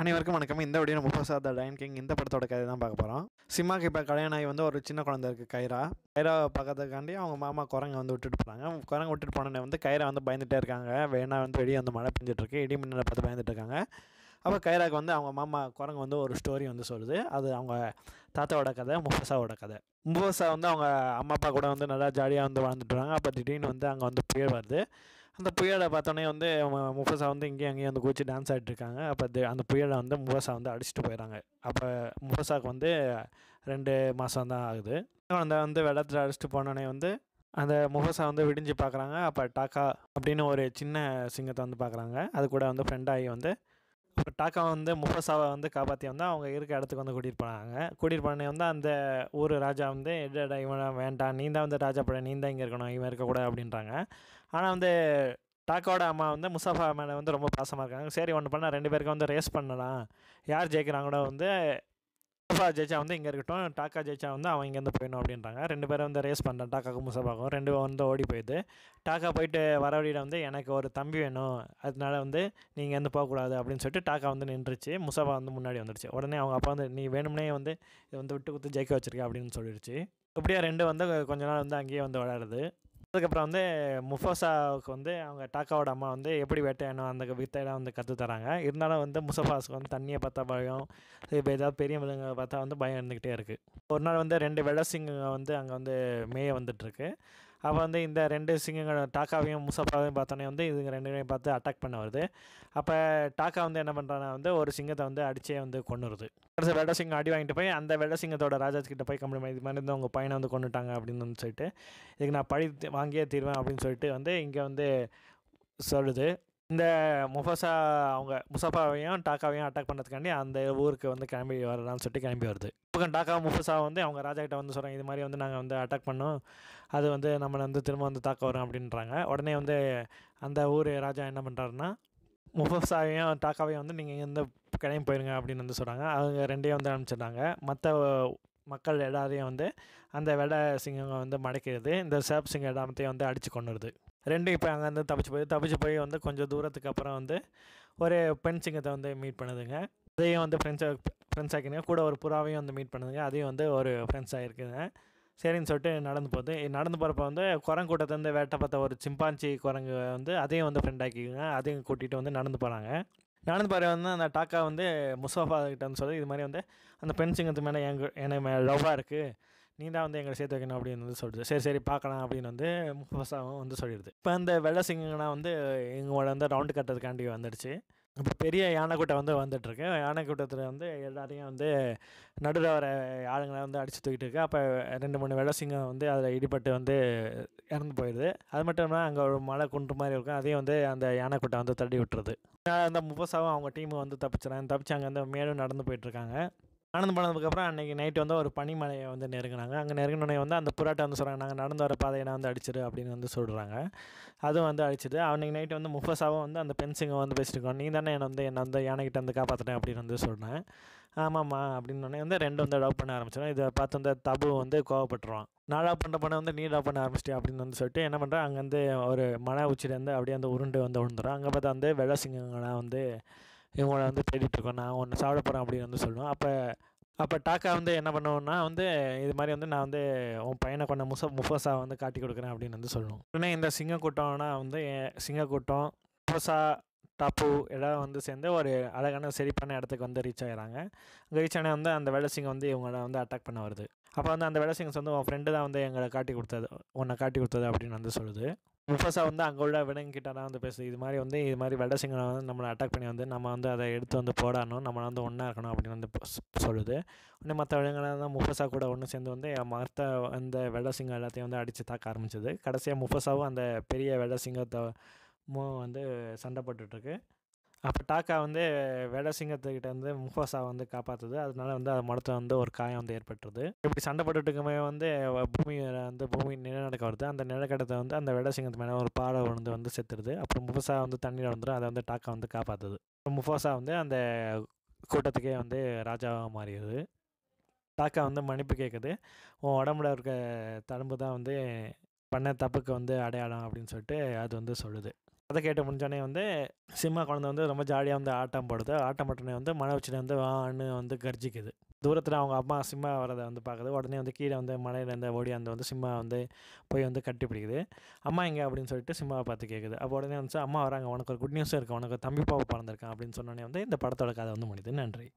அனைவருக்கும் வணக்கம். இந்த வீடியோ முஃபாசா த லயன் கிங் இந்த படத்தோட கதை தான் பார்க்க போகிறோம். சிம்மாக்கு இப்போ கல்யாணம் ஆகி வந்து ஒரு சின்ன குழந்தை இருக்குது கைரா. கைராவை பார்க்கறதுக்காண்டி அவங்க மாமா குரங்கை வந்து விட்டுட்டு போகிறாங்க. குரங்கை விட்டுட்டு போனோடனே வந்து கைரா வந்து பயந்துகிட்டே இருக்காங்க. வேணா வந்து வெளியே வந்து மழை பெஞ்சிட்ருக்கு, இடி மின்னலை பார்த்து பயந்துட்டு இருக்காங்க. அப்போ கைராக்கு வந்து அவங்க மாமா குரங்கு வந்து ஒரு ஸ்டோரி வந்து சொல்லுது. அது அவங்க தாத்தாவோட கதை, முஃபாசாவோட கதை. முஃபாசா வந்து அவங்க அம்மா அப்பா கூட வந்து நல்லா ஜாலியாக வந்து வாழ்ந்துட்டு வராங்க. அப்போ திடீர்னு வந்து அங்கே வந்து புயல் வருது. அந்த புயலை பார்த்தோன்னே வந்து முஃபாசா வந்து இங்கேயும் அங்கேயும் வந்து குதிச்சு டான்ஸ் ஆடிட்டுருக்காங்க. அப்போ அந்த புயலை வந்து முஃபாசா வந்து அடிச்சுட்டு போயிடறாங்க. அப்போ முஃபாசாவுக்கு வந்து 2 மாதம் தான் ஆகுது. அந்த வந்து வெள்ளத்தில் அடிச்சுட்டு போனோடனே வந்து அந்த முஃபாசா வந்து விடிஞ்சு பார்க்குறாங்க. அப்போ டாக்கா அப்படின்னு ஒரு சின்ன சிங்கத்தை வந்து பார்க்குறாங்க. அது கூட வந்து ஃப்ரெண்டாகி வந்து அப்போ டாக்கா வந்து முஃபாசாவை வந்து காப்பாற்றி வந்து அவங்க இருக்க இடத்துக்கு வந்து கூட்டிகிட்டு போனாங்க. கூட்டிகிட்டு போனே வந்து அந்த ஊர் ராஜா வந்து எடா இவனை வேண்டாம், நீ தான் வந்து ராஜா பட, நீ தான் இங்கே இருக்கணும், இவன் இருக்கக்கூடாது அப்படின்றாங்க. ஆனால் வந்து டாக்காவோட அம்மா வந்து முஸ்தஃபா மேலே வந்து ரொம்ப பாசமாக இருக்காங்க. சரி ஒன்று பண்ணால் 2 பேருக்கு வந்து ரேஸ் பண்ணலாம், யார் ஜெயிக்கிறாங்களோ வந்து முஸ்தஃபா ஜெயிச்சா வந்து இங்கே இருக்கட்டும், டாக்கா ஜெயிச்சா வந்து அவன் இங்கேருந்து போயிடணும் அப்படின்றாங்க. 2 பேரும் வந்து ரேஸ் பண்ணுறான், டாக்காவுக்கும் முஸ்தஃபாவுக்கும். 2 வந்து ஓடி போயிடுது. டாக்கா போயிட்டு வர வழியில் வந்து எனக்கு ஒரு தம்பி வேணும், அதனால வந்து நீங்கள் இங்கேருந்து போகக்கூடாது அப்படின்னு சொல்லிட்டு டாக்கா வந்து நின்றுச்சு. முஸ்தஃபா வந்து முன்னாடி வந்துடுச்சு. உடனே அவங்க அப்பா வந்து நீ வேணும்னே வந்து இதை வந்து விட்டு கொடுத்து ஜெயிக்க வச்சிருக்க அப்படின்னு சொல்லிடுச்சு. இப்படியே 2 வந்து கொஞ்ச நாள் வந்து அங்கேயே வந்து விளையாடுது. அதுக்கப்புறம் வந்து முஃபாசாவுக்கு வந்து அவங்க டாக்காவோட அம்மா வந்து எப்படி வேட்டையாடணும் அந்த வித்தையெல்லாம் வந்து கற்று தராங்க. இருந்தாலும் வந்து முஸ்தஃபாஸுக்கு வந்து தண்ணியை பார்த்தா பயம், இப்போ ஏதாவது பெரிய விலங்குகளை பார்த்தா வந்து பயம் இருந்துக்கிட்டே இருக்குது. ஒரு நாள் வந்து 2 வெள்ளை சிங்கங்கள் வந்து அங்கே வந்து மேய வந்துட்டுருக்கு. அப்போ வந்து இந்த 2 சிங்கங்கள் டாக்காவையும் முஸ்தஃபாவையும் பார்த்தோன்னே வந்து இதுங்க 2 பேரையும் பார்த்து அட்டாக் பண்ண வருது. அப்போ டாக்கா வந்து என்ன பண்ணுறான்னா வந்து ஒரு சிங்கத்தை வந்து அடிச்சே வந்து கொன்னுருது. அடுத்த வெள்ளை சிங்கம் அடி வாங்கிட்டு போய் அந்த வெள்ளை சிங்கத்தோட ராஜாக்கிட்ட போய் கம்ப்ளைண்ட் இது மாதிரி இருந்து உங்கள் பையனை வந்து கொண்டுட்டாங்க அப்படின்னு வந்து சொல்லிட்டு இதுக்கு நான் பழி வாங்கியே தீர்வேன் அப்படின்னு சொல்லிட்டு வந்து இங்கே வந்து சொல்லுது. இந்த முஃபாசா அவங்க முஸ்தஃபாவையும் டாக்காவையும் அட்டாக் பண்ணுறதுக்காண்டி அந்த ஊருக்கு வந்து கிளம்பி வரலான்னு சொல்லிட்டு கிளம்பி வருது. இப்போ டாக்கா முஃபாசா வந்து அவங்க ராஜா கிட்ட வந்து சொல்கிறாங்க இது மாதிரி வந்து நாங்கள் வந்து அட்டாக் பண்ணோம், அது வந்து நம்மளை வந்து திரும்ப வந்து தாக்க வரும் அப்படின்றாங்க. உடனே வந்து அந்த ஊர் ராஜா என்ன பண்ணுறாருன்னா முஃபாசாவையும் டாக்காவையும் வந்து நீங்கள் இங்கேருந்து கிளம்பி போயிருங்க அப்படின்னு வந்து சொல்கிறாங்க. அவங்க 2ஐயும் வந்து அனுப்பிச்சிடுறாங்க. மற்ற மக்கள் எல்லாரையும் வந்து அந்த வெள்ளை சிங்கம் வந்து மடக்கிடுது. இந்த சேப் சிங்கம் எல்லாத்தையும் வந்து அடித்து கொண்டுடுது. 2 இப்போ அங்கேருந்து தப்பிச்சு போய் வந்து கொஞ்சம் தூரத்துக்கு அப்புறம் வந்து ஒரு பெண் சிங்கத்தை வந்து மீட் பண்ணுதுங்க. அதையும் வந்து ஃப்ரெண்ட்ஸ் ஆக்கினுங்க. கூட ஒரு புறாவையும் வந்து மீட் பண்ணுதுங்க. அதையும் வந்து ஒரு ஃப்ரெண்ட்ஸாக இருக்குதுங்க. சரின்னு சொல்லிட்டு நடந்து போகிறப்ப வந்து குரங்கு கூட்டத்துலேருந்து வேட்டை பார்த்த ஒரு சிம்பான்சி குரங்கு வந்து அதையும் வந்து ஃப்ரெண்ட் ஆக்கிக்குங்க. அதையும் கூட்டிகிட்டு வந்து நடந்து போகிறாங்க. நடந்து பாரு வந்து அந்த டாக்கா வந்து முஸ்தஃபா கிட்ட வந்து சொல்லி இது மாதிரி வந்து அந்த பெண் சிங்கத்து மேலே எனக்கு லவ்வாக இருக்குது, நீ தான் வந்து எங்களை சேர்த்து வைக்கணும் அப்படின்னு வந்து சொல்லுது. சரி பார்க்கலாம் அப்படின்னு வந்து முஃபாசாவும் வந்து சொல்லிடுது. இப்போ அந்த வெள்ளை சிங்கம்னா வந்து எங்களோட வந்து ரவுண்டு கட்டுறதுக்காண்டி வந்துடுச்சு. இப்போ பெரிய யானை கூட்டம் வந்து வந்துட்டுருக்கு. யானை கூட்டத்தில் வந்து எல்லாரையும் வந்து நடுவில் வர ஆளுங்களை வந்து அடித்து தூக்கிட்டு இருக்கு. அப்போ 2, 3 வெள்ளை சிங்கம் வந்து அதில் இடிபட்டு வந்து இறந்து போயிடுது. அது மட்டும் இல்லாமல் அங்கே ஒரு மலை குன்று மாதிரி இருக்கும், அதையும் வந்து அந்த யானை கூட்டம் வந்து தள்ளி விட்டுருது. அந்த முஃபாசாவும் அவங்க டீமும் வந்து தப்பிச்சு அங்கே வந்து மேலும் நடந்து போயிட்டுருக்காங்க. நடந்து போனதுக்கப்புறம் அன்றைக்கி நைட்டு வந்து ஒரு பனிமலையை வந்து நெருங்கினாங்க. அங்கே நெருங்கினோடனே வந்து அந்த புறாட்டை வந்து சொல்கிறாங்க நாங்கள் நடந்து வர பாதையை வந்து அடிச்சிடு அப்படின்னு வந்து சொல்கிறாங்க. அதுவும் வந்து அடிச்சிது. அன்றைக்கி நைட்டு வந்து முஃபாசாவும் வந்து அந்த பெண் சிங்கம் வந்து பேசிட்டுருக்கோம், நீ தானே என்னை வந்து யானைக்கிட்ட வந்து காப்பாற்றினேன் அப்படின்னு வந்து சொல்கிறேன். ஆமாம்மா அப்படின்னோடனே வந்து 2 வந்து லவ் பண்ண ஆரம்பிச்சிடும். இதை பார்த்து வந்து தபு வந்து கோவப்பட்டுருவான். நான் லவ் பண்ணுற பொண்ணை வந்து நீ லவ் பண்ண ஆரம்பிச்சிட்டே அப்படின்னு வந்து சொல்லிட்டு என்ன பண்ணுறேன், அங்கேருந்து ஒரு மலை உச்சிலேருந்து அப்படியே அந்த உருண்டு வந்து விழுந்துடும். அங்கே பார்த்தா வந்து வெள்ளை சிங்கங்களாம் வந்து இவங்கள வந்து தேடிட்டுருக்கோம், நான் ஒன்று சாப்பிட போகிறேன் அப்படின்னு வந்து சொல்லுவோம். அப்போ டாக்கா வந்து என்ன பண்ணுவோன்னா வந்து இது மாதிரி வந்து நான் வந்து உன் பையனை கொண்ட முஃபாசா வந்து காட்டி கொடுக்குறேன் அப்படின்னு வந்து சொல்லணும். உடனே இந்த சிங்கக்கூட்டம்னா வந்து சிங்கக்கூட்டம் முஃபாசா டாப்பு எல்லாம் வந்து சேர்ந்து ஒரு அழகான செழிப்பான இடத்துக்கு வந்து ரீச் ஆகிறாங்க. அங்கே ரீச் ஆனால் வந்து அந்த வெள்ளை சிங்கம் வந்து இவங்கள வந்து அட்டாக் பண்ண வருது. அப்போ வந்து அந்த வெள்ளை சிங்கம் வந்து உன் ஃப்ரெண்டு தான் வந்து உன்னை காட்டி கொடுத்தது அப்படின்னு வந்து சொல்லுது. முஃபாசா வந்து அங்கே உள்ள விலங்குகிட்டலாம் வந்து பேசுது, இது மாதிரி வெள்ளை சிங்கம் வந்து நம்மளை அட்டாக் பண்ணி வந்து நம்ம வந்து அதை எடுத்து வந்து போடாடணும், நம்மளை வந்து ஒன்றா இருக்கணும் அப்படின்னு வந்து சொல்லுது. உடனே மற்ற விலங்குகளாக தான் முஃபாசா கூட ஒன்று சேர்ந்து வந்து மற்ற அந்த வெள்ளை சிங்கம் எல்லாத்தையும் வந்து அடித்து தாக்க ஆரம்பிச்சது. கடைசியாக முஃபாசாவும் அந்த பெரிய வெள்ளை சிங்கத்தை வந்து சண்டை போட்டுட்ருக்கு. அப்போ டாக்கா வந்து வெள்ளை சிங்கத்துக்கிட்ட வந்து முஃபாசா வந்து காப்பாற்றுது. அதனால வந்து அது முடத்த வந்து ஒரு காயம் வந்து ஏற்பட்டுருது. இப்படி சண்டை போட்டுட்டுருக்கமே வந்து பூமி நிலநடுக்கம் வருது. அந்த நிலநடுக்கத்தை வந்து அந்த வெள்ளை சிங்கத்து மேலே ஒரு பாறை வந்து செத்துருது. அப்புறம் முஃபாசா வந்து தண்ணியில் வந்துடும். அதை வந்து டாக்கா வந்து காப்பாற்றுது. முஃபாசா வந்து அந்த கூட்டத்துக்கே வந்து ராஜாவாக மாறிடுது. டாக்கா வந்து மன்னிப்பு கேட்குது, உன் உடம்புல இருக்க தழும்பு தான் வந்து பண்ண தப்புக்கு வந்து அடையாளம் அப்படின்னு சொல்லிட்டு அது வந்து சொல்லுது. கதை கேட்டு முடிஞ்சோடனே வந்து சிம்மா குழந்தை வந்து ரொம்ப ஜாலியாக வந்து ஆட்டம் போடுது. ஆட்டம் போட்டோடனே வந்து மழை உச்சில வந்து வான்னு வந்து கர்ஜிக்குது. தூரத்தில் அவங்க அம்மா சிம்மா வரதை வந்து பார்க்குது. உடனே வந்து கீழே வந்து மலையிலேருந்து ஓடியாந்து வந்து சிம்மா வந்து போய் வந்து கட்டி பிடிக்குது. அம்மா எங்கே அப்படின்னு சொல்லிட்டு சிம்மாவை பார்த்து கேட்குது. அப்போ உடனே வந்து அம்மா வராங்க, உனக்கு ஒரு குட் நியூஸும் இருக்குது, உனக்கு ஒரு தம்பி பாப்பா பிறந்திருக்கான் அப்படின்னு சொன்னோடனே வந்து இந்த படத்தோட கதை வந்து முடியுது. நன்றி.